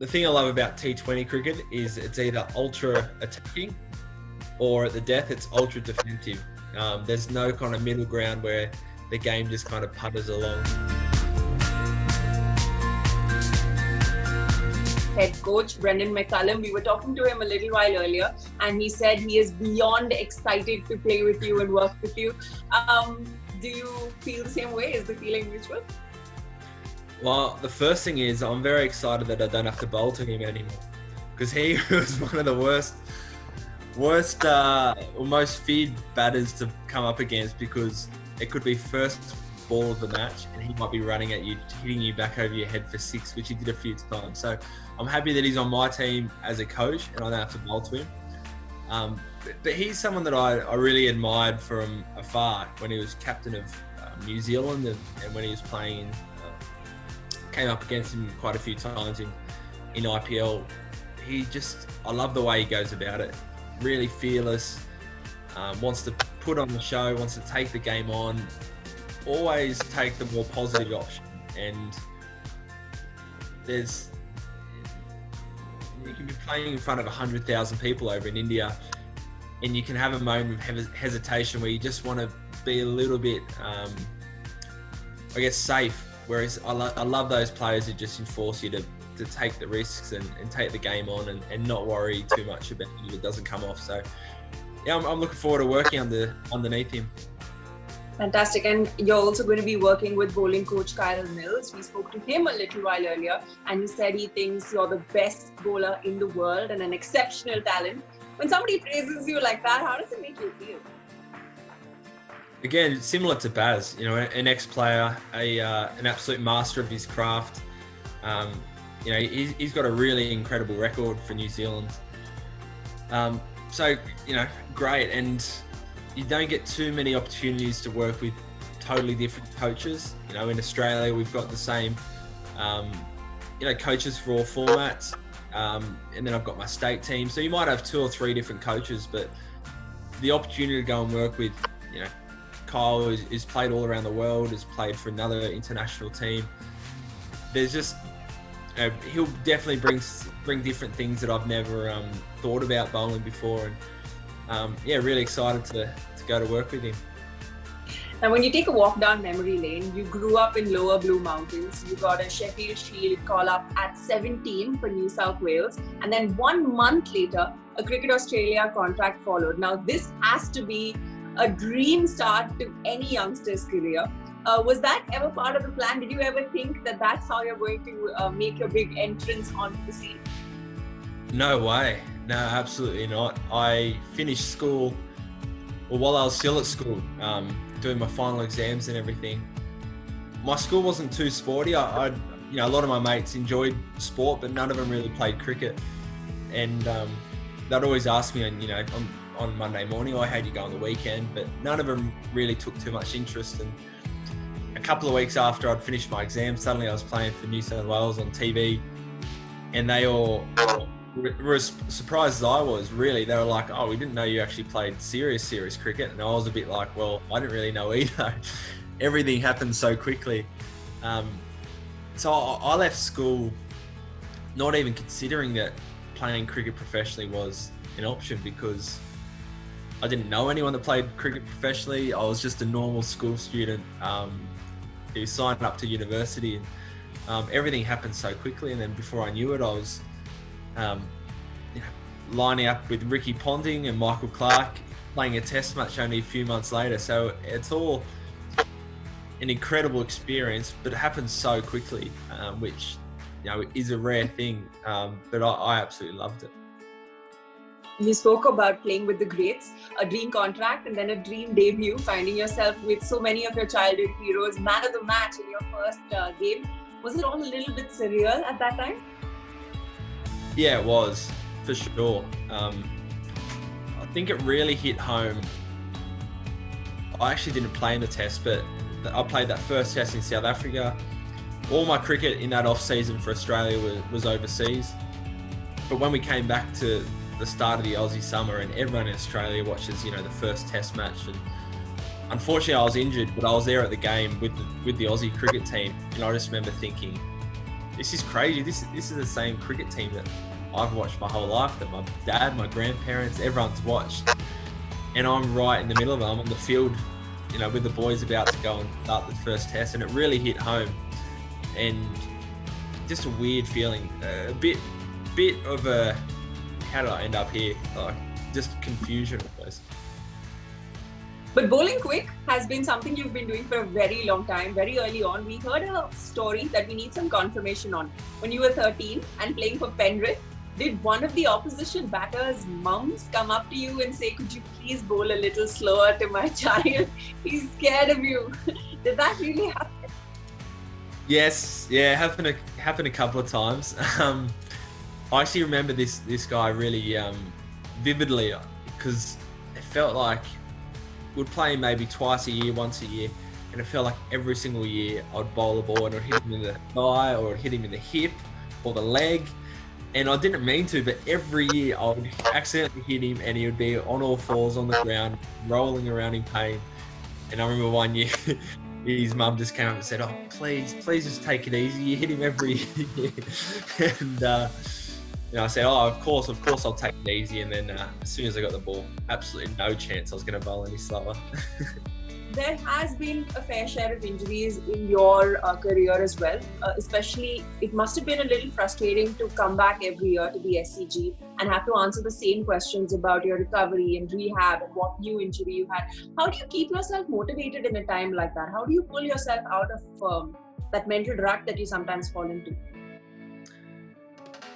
the thing I love about T20 cricket is it's either ultra attacking or at the death it's ultra defensive. There's no kind of middle ground where the game just kind of putters along. Head coach Brendan McCullum, we were talking to him a little while earlier, and he said he is beyond excited to play with you and work with you. Do you feel the same way? Is the feeling mutual? Well, the first thing is I'm very excited that I don't have to bowl to him anymore, because he was one of the worst or most feared batters to come up against, because it could be first ball of the match and he might be running at you, hitting you back over your head for six, which he did a few times. So I'm happy that he's on my team as a coach and I don't have to bowl to him. But he's someone that I really admired from afar when he was captain of New Zealand and when he was playing came up against him quite a few times in IPL. I love the way he goes about it. Really fearless, wants to put on the show, wants to take the game on, always take the more positive option. And you can be playing in front of 100,000 people over in India, and you can have a moment of hesitation where you just want to be a little bit, safe. Whereas I love those players who just enforce you to take the risks and take the game on and not worry too much about it if it doesn't come off. So yeah, I'm looking forward to working underneath him. Fantastic. And you're also going to be working with bowling coach Kyle Mills. We spoke to him a little while earlier, and he said he thinks you're the best bowler in the world and an exceptional talent. When somebody praises you like that, how does it make you feel? Again, similar to Baz, an ex-player, an absolute master of his craft. He's got a really incredible record for New Zealand. Great. And you don't get too many opportunities to work with totally different coaches. In Australia, we've got the same, coaches for all formats. And then I've got my state team. So you might have 2 or 3 different coaches, but the opportunity to go and work with, Kyle is played all around the world, has played for another international team. There's just, he'll definitely bring different things that I've never thought about bowling before. And really excited to go to work with him. Now, when you take a walk down memory lane, you grew up in Lower Blue Mountains. You got a Sheffield Shield call-up at 17 for New South Wales. And then 1 month later, a Cricket Australia contract followed. Now, this has to be a dream start to any youngster's career. Was that ever part of the plan? Did you ever think that that's how you're going to make your big entrance onto the scene? No way. No, absolutely not. I finished school, while I was still at school, doing my final exams and everything. My school wasn't too sporty. A lot of my mates enjoyed sport, but none of them really played cricket. And they'd always ask me, on Monday morning, how'd you go on the weekend? But none of them really took too much interest. And a couple of weeks after I'd finished my exam, suddenly I was playing for New South Wales on TV, and they all were as surprised as I was, really. They were like, oh, we didn't know you actually played serious cricket. And I was a bit like, well, I didn't really know either. Everything happened so quickly. So I left school not even considering that playing cricket professionally was an option, because I didn't know anyone that played cricket professionally. I was just a normal school student who signed up to university, and everything happened so quickly. And then before I knew it, I was lining up with Ricky Ponting and Michael Clarke, playing a test match only a few months later. So it's all an incredible experience, but it happens so quickly, which is a rare thing. But I absolutely loved it. You spoke about playing with the greats, a dream contract, and then a dream debut, finding yourself with so many of your childhood heroes, man of the match in your first game. Was it all a little bit surreal at that time? Yeah, it was, for sure. I think it really hit home. I actually didn't play in the test, but I played that first test in South Africa. All my cricket in that off-season for Australia was overseas. But when we came back to the start of the Aussie summer, and everyone in Australia watches, the first test match, and unfortunately I was injured, but I was there at the game with the Aussie cricket team, and I just remember thinking, this is crazy. This is the same cricket team that I've watched my whole life, that my dad, my grandparents, everyone's watched. And I'm right in the middle of it. I'm on the field, you know, with the boys about to go and start the first test, and it really hit home. And just a weird feeling, a bit of a, how did I end up here? Like, just confusion almost. But bowling quick has been something you've been doing for a very long time. Very early on, we heard a story that we need some confirmation on. When you were 13 and playing for Penrith, did one of the opposition batters' mums come up to you and say, "Could you please bowl a little slower to my child? He's scared of you." Did that really happen? Yes, yeah, happened a couple of times. I actually remember this guy really vividly, because it felt like we'd play him maybe twice a year, once a year, and it felt like every single year I'd bowl a ball and I'd hit him in the thigh, or I'd hit him in the hip or the leg. And I didn't mean to, but every year I would accidentally hit him and he would be on all fours on the ground, rolling around in pain. And I remember one year his mum just came up and said, "Oh, please just take it easy. You hit him every year." And you know, I said, "Oh, of course I'll take it easy." And then as soon as I got the ball, absolutely no chance I was going to bowl any slower. There has been a fair share of injuries in your career as well. Especially, it must have been a little frustrating to come back every year to the SCG and have to answer the same questions about your recovery and rehab and what new injury you had. How do you keep yourself motivated in a time like that? How do you pull yourself out of that mental rut that you sometimes fall into?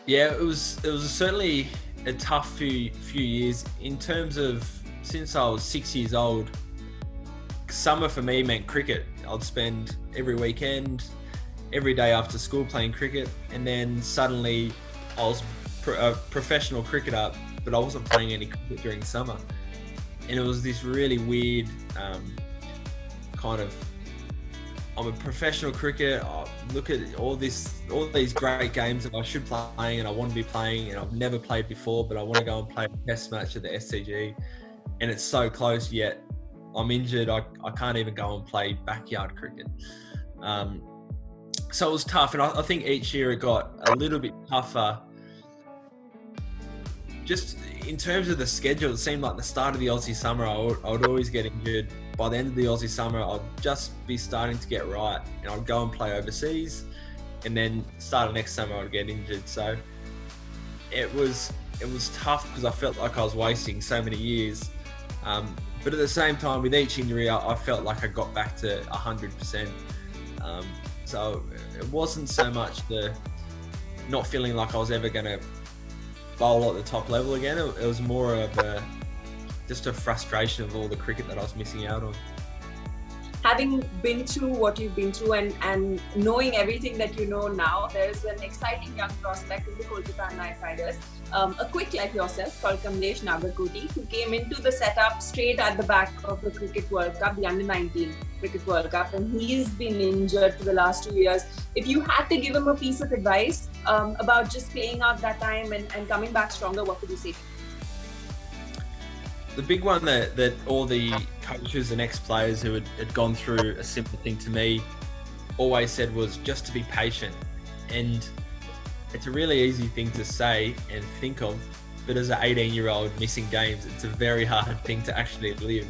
Yeah, it was certainly a tough few years in terms of, since I was 6 years old. Summer for me meant cricket. I'd spend every weekend, every day after school playing cricket, and then suddenly I was a professional cricketer, but I wasn't playing any cricket during summer. And it was this really weird kind of, I'm a professional cricketer, I look at all these great games that I should play playing and I want to be playing, and I've never played before, but I want to go and play a test match at the SCG, and it's so close, yet I'm injured. I can't even go and play backyard cricket. So it was tough. And I think each year it got a little bit tougher. Just in terms of the schedule, it seemed like the start of the Aussie summer, I would always get injured. By the end of the Aussie summer, I'd just be starting to get right, and I'd go and play overseas. And then start of next summer, I'd get injured. So it was tough, because I felt like I was wasting so many years. But at the same time, with each injury, I felt like I got back to 100%. So it wasn't so much the not feeling like I was ever going to bowl at the top level again. It was more of just a frustration of all the cricket that I was missing out on. Having been through what you've been through and knowing everything that you know now, there's an exciting young prospect in the Kolkata Knight Riders, a quick like yourself called Kamlesh Nagarkoti, who came into the setup straight at the back of the Cricket World Cup, the Under-19 Cricket World Cup, and he's been injured for the last 2 years. If you had to give him a piece of advice about just playing out that time and coming back stronger, what would you say? The big one that all the coaches and ex-players who had gone through a similar thing to me always said was just to be patient. And it's a really easy thing to say and think of, but as an 18-year-old missing games, it's a very hard thing to actually live.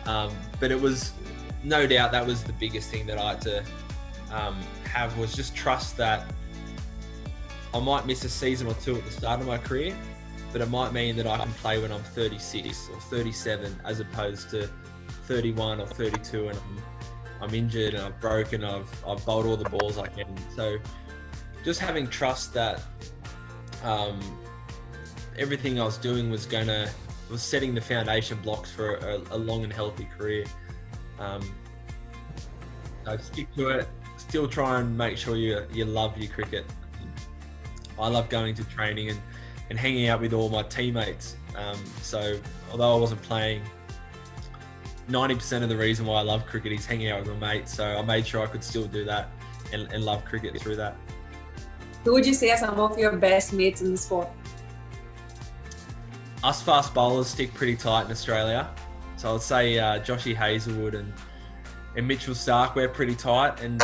But it was, no doubt, that was the biggest thing that I had to have, was just trust that I might miss a season or two at the start of my career, but it might mean that I can play when I'm 36 or 37 as opposed to 31 or 32 and I'm injured and I've broken, I've bowled all the balls I can. So just having trust that everything I was doing was setting the foundation blocks for a long and healthy career. So stick to it, still try and make sure you love your cricket. I love going to training and hanging out with all my teammates. So although I wasn't playing, 90% of the reason why I love cricket is hanging out with my mates. So I made sure I could still do that and love cricket through that. Who would you say are some of your best mates in the sport? Us fast bowlers stick pretty tight in Australia. So I'd say Joshy Hazlewood and Mitchell Stark, we're pretty tight. And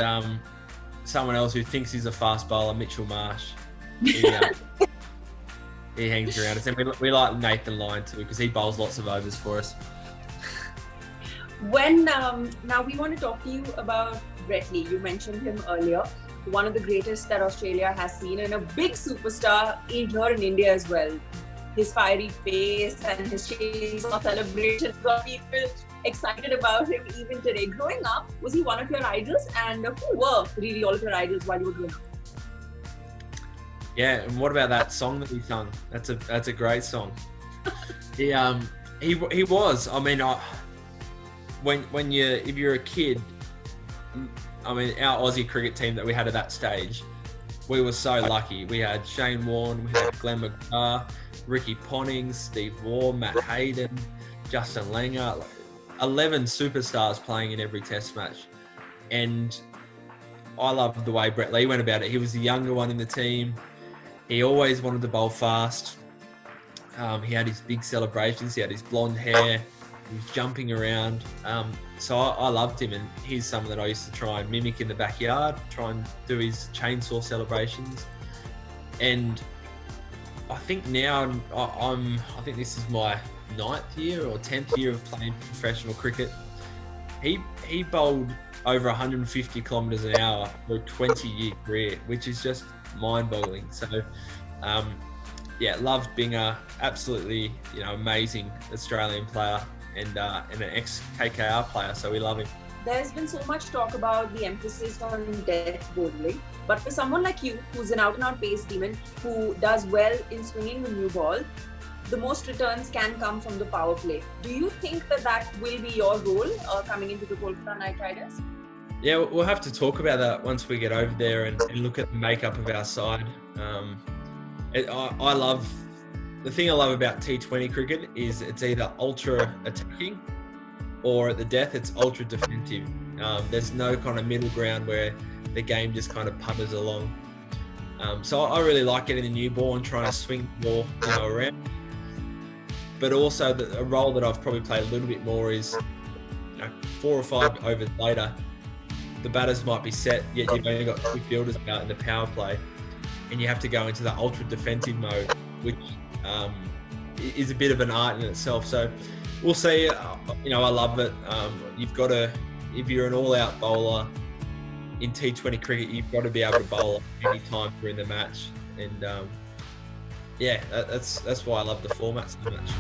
someone else who thinks he's a fast bowler, Mitchell Marsh. He hangs around us, and we like Nathan Lyon too because he bowls lots of overs for us. When now we want to talk to you about Brett Lee. You mentioned him earlier, one of the greatest that Australia has seen, and a big superstar here in India as well. His fiery pace and his chainsaw celebration got people excited about him even today. Growing up, was he one of your idols? And who were really all of your idols while you were growing up? Yeah, and what about that song that he sung? That's a great song. He was. I mean, if you're a kid, I mean, our Aussie cricket team that we had at that stage, we were so lucky. We had Shane Warne, we had Glenn McGrath, Ricky Ponting, Steve Waugh, Matt Hayden, Justin Langer, 11 superstars playing in every test match. And I loved the way Brett Lee went about it. He was the younger one in the team. He always wanted to bowl fast. He had his big celebrations. He had his blonde hair. He was jumping around. So I loved him, and he's someone that I used to try and mimic in the backyard, try and do his chainsaw celebrations. And I think now I think this is my 9th year or 10th year of playing professional cricket. He bowled over 150 kilometres an hour for a 20-year career, which is just mind-boggling. So, loved being a absolutely amazing Australian player and an ex-KKR player. So we love him. There's been so much talk about the emphasis on death bowling, but for someone like you, who's an out-and-out pace demon, who does well in swinging the new ball, the most returns can come from the power play. Do you think that will be your role coming into the Kolkata Knight Riders? Yeah, we'll have to talk about that once we get over there and look at the makeup of our side. I love the thing I love about T20 cricket is it's either ultra attacking or at the death it's ultra defensive. There's no kind of middle ground where the game just kind of putters along. So I really like getting the new ball and trying to swing the ball around. But also a role that I've probably played a little bit more is 4 or 5 overs later, the batters might be set, yet you've only got 2 fielders out in the power play, and you have to go into the ultra defensive mode, which is a bit of an art in itself. So we'll see. I love it. You've got to, if you're an all-out bowler in T20 cricket, you've got to be able to bowl any time during the match. And that's why I love the format so much.